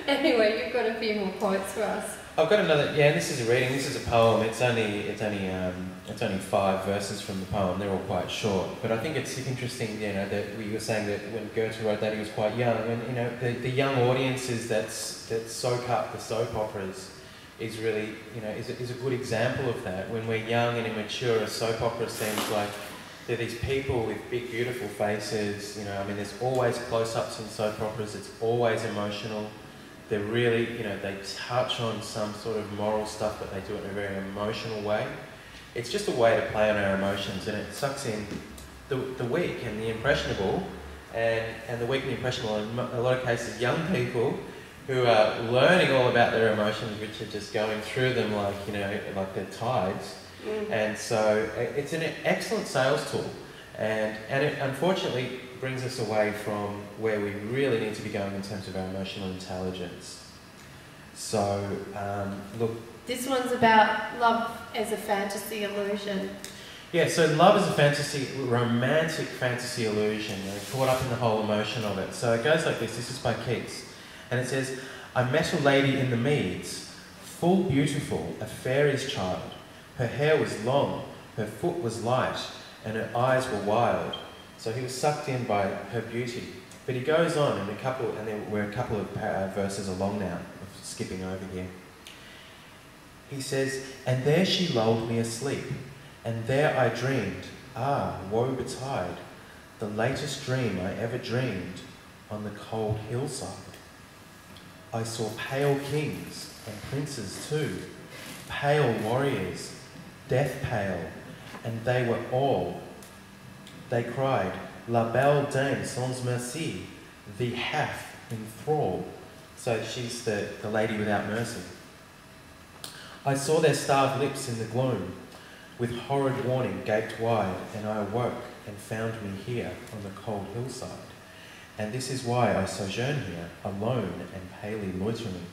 Anyway, you've got a few more quotes for us. I've got another. Yeah, this is a reading. This is a poem. It's only 5 verses from the poem. They're all quite short, but I think it's interesting. You know, that we were saying that when Goethe wrote that, he was quite young, and you know, the young audiences that soak up the soap operas is really, you know, is a good example of that. When we're young and immature, a soap opera seems like they're these people with big, beautiful faces. You know, I mean, there's always close-ups in soap operas. It's always emotional. They're really, you know, they touch on some sort of moral stuff, but they do it in a very emotional way. It's just a way to play on our emotions, and it sucks in the weak and the impressionable, and the weak and the impressionable, in a lot of cases, young people who are learning all about their emotions, which are just going through them like, you know, like they're tides. And so it's an excellent sales tool, and it unfortunately brings us away from where we really need to be going in terms of our emotional intelligence. So, look... This one's about love as a fantasy illusion. Yeah, so love is a fantasy, romantic fantasy illusion. You know, caught up in the whole emotion of it. So it goes like this. This is by Keats. And it says, I met a lady in the meads, full beautiful, a fairy's child. Her hair was long, her foot was light, and her eyes were wild. So he was sucked in by her beauty. But he goes on, and we're a couple of verses along now, skipping over here. He says, and there she lulled me asleep, and there I dreamed, woe betide, the latest dream I ever dreamed on the cold hillside. I saw pale kings and princes too, pale warriors, death pale, and they were all. They cried, La belle dame sans merci, the half in thrall. So she's the lady without mercy. I saw their starved lips in the gloom, with horrid warning gaped wide, and I awoke and found me here on the cold hillside. And this is why I sojourn here, alone and palely loitering.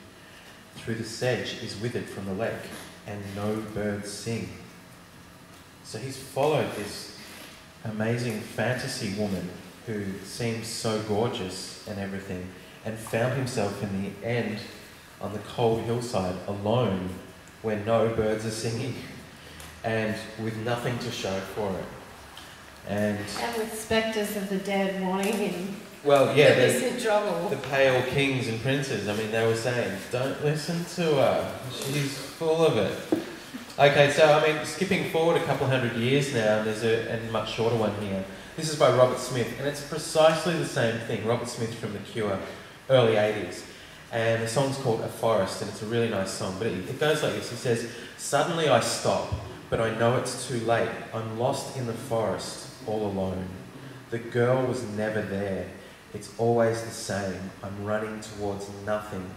Through the sedge is withered from the lake, and no birds sing. So he's followed this amazing fantasy woman who seems so gorgeous and everything, and found himself in the end on the cold hillside, alone, where no birds are singing, and with nothing to show for it. And with spectres of the dead wanting him. Well, yeah, he's in trouble. The pale kings and princes, I mean, they were saying, don't listen to her, she's full of it. Okay, so, I mean, skipping forward a couple hundred years now, and there's a much shorter one here. This is by Robert Smith, and it's precisely the same thing. Robert Smith from The Cure, early 80s. And the song's called A Forest, and it's a really nice song. But it goes like this. It says, suddenly I stop, but I know it's too late. I'm lost in the forest, all alone. The girl was never there. It's always the same. I'm running towards nothing,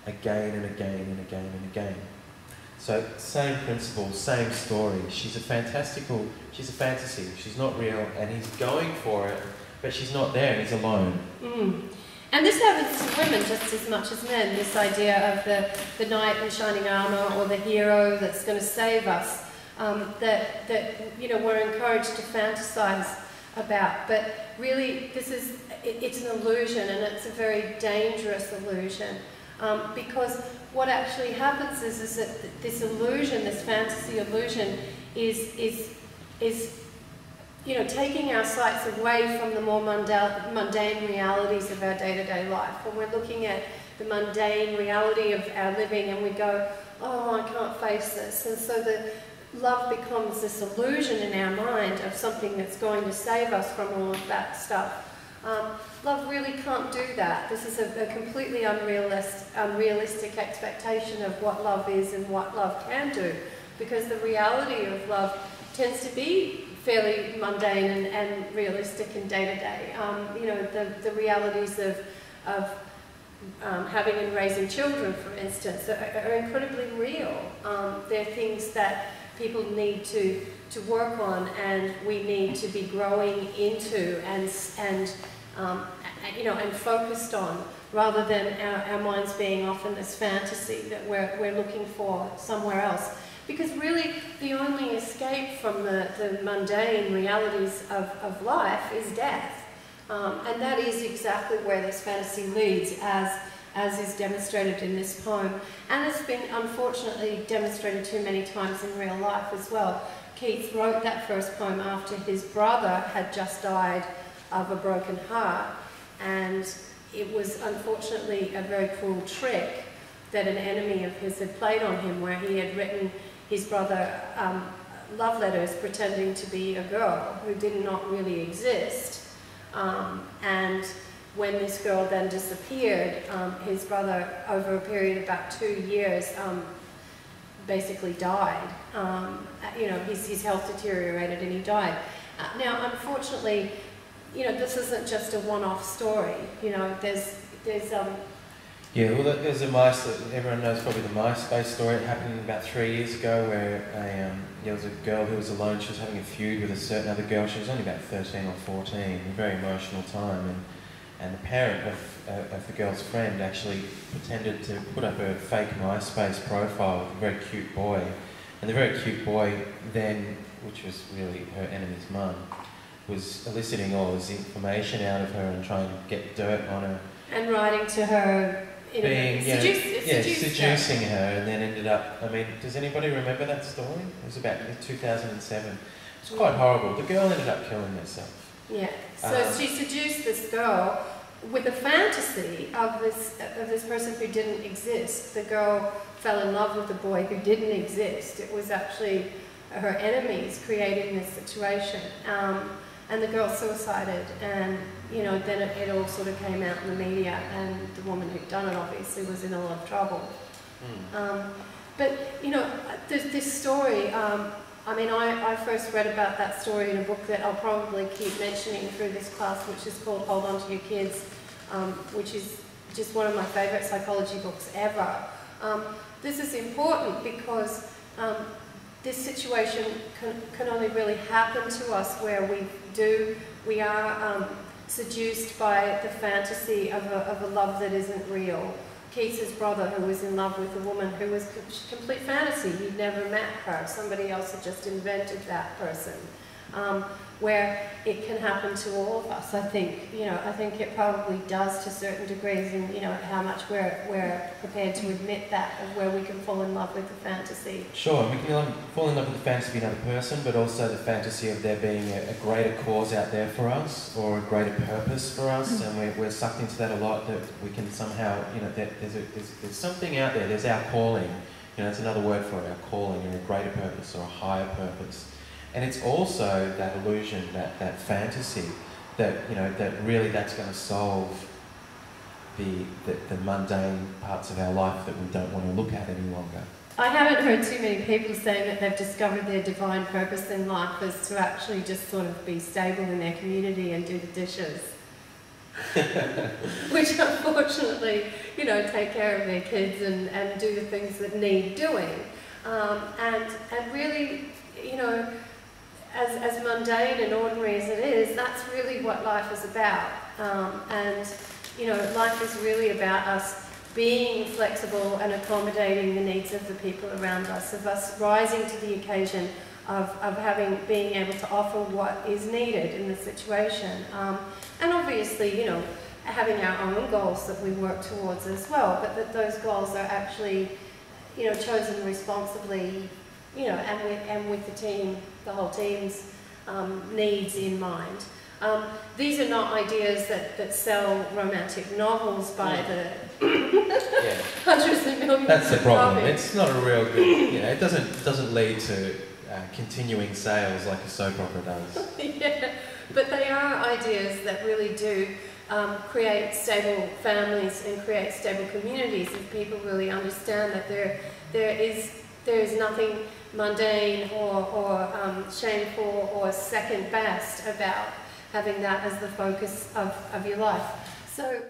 again and again and again and again. So, same principle, same story. She's a fantasy. She's not real, and he's going for it, but she's not there, and he's alone. And this happens to women just as much as men, this idea of the knight in shining armour, or the hero that's going to save us, that you know, we're encouraged to fantasize about. But really, it's an illusion, and it's a very dangerous illusion. Because what actually happens is that this illusion, this fantasy illusion, is you know, taking our sights away from the more mundane realities of our day-to-day life. When we're looking at the mundane reality of our living, and we go, oh, I can't face this. And so the love becomes this illusion in our mind of something that's going to save us from all of that stuff. Love really can't do that. This is a completely unrealistic expectation of what love is and what love can do, because the reality of love tends to be fairly mundane and realistic and day-to-day. You know, the realities of having and raising children, for instance, are incredibly real. They're things that people need to work on, and we need to be growing into and you know, and focused on, rather than our minds being off in this fantasy that we're looking for somewhere else. Because really, the only escape from the mundane realities of life is death. And that is exactly where this fantasy leads, as as is demonstrated in this poem, and has been unfortunately demonstrated too many times in real life as well. Keats wrote that first poem after his brother had just died of a broken heart, and it was unfortunately a very cruel trick that an enemy of his had played on him, where he had written his brother love letters pretending to be a girl who did not really exist. And when this girl then disappeared, his brother, over a period of about 2 years, basically died. You know, his health deteriorated and he died. Now, unfortunately, you know, this isn't just a one-off story. You know, there's Yeah, well, there's a everyone knows probably the MySpace story. It happened about 3 years ago, where there was a girl who was alone. She was having a feud with a certain other girl. She was only about 13 or 14. A very emotional time, and the parent of the girl's friend actually pretended to put up a fake MySpace profile with a very cute boy, and the very cute boy then, which was really her enemy's mum, was eliciting all this information out of her and trying to get dirt on her. And writing to her, seducing her, and then ended up, I mean, does anybody remember that story? It was about 2007. It's quite horrible. The girl ended up killing herself. Yeah, so she seduced this girl with a fantasy of this person who didn't exist. The girl fell in love with the boy who didn't exist. It was actually her enemies creating this situation. And the girl suicided, and you know, then it all sort of came out in the media, and the woman who'd done it obviously was in a lot of trouble. But you know, this story, I mean, I first read about that story in a book that I'll probably keep mentioning through this class, which is called Hold On To Your Kids, which is just one of my favourite psychology books ever. This is important because this situation can only really happen to us where we are seduced by the fantasy of a love that isn't real. Keats's brother, who was in love with a woman who was complete fantasy, he'd never met her, somebody else had just invented that person. Where it can happen to all of us, I think. You know, I think it probably does to certain degrees, and you know how much we're prepared to admit that, of where we can fall in love with the fantasy. Sure, we can fall in love with the fantasy of another person, but also the fantasy of there being a greater cause out there for us, or a greater purpose for us, and we're sucked into that a lot. That we can somehow, you know, there's something out there. There's our calling. You know, it's another word for it, our calling, and a greater purpose or a higher purpose. And it's also that illusion, that fantasy, that, you know, that really that's going to solve the mundane parts of our life that we don't want to look at any longer. I haven't heard too many people saying that they've discovered their divine purpose in life is to actually just sort of be stable in their community and do the dishes. Which unfortunately, you know, take care of their kids and do the things that need doing. And really, you know, as mundane and ordinary as it is, that's really what life is about. And, you know, life is really about us being flexible and accommodating the needs of the people around us, of us rising to the occasion of being able to offer what is needed in the situation. And obviously, you know, having our own goals that we work towards as well, but that those goals are actually, you know, chosen responsibly, you know, and with the team, the whole team's needs in mind. These are not ideas that sell romantic novels by the hundreds of millions. That's the problem. It's not a real good, you know, it doesn't lead to continuing sales like a soap opera does. Yeah, but they are ideas that really do create stable families and create stable communities, if people really understand that there is nothing mundane or shameful or second best about having that as the focus of your life. So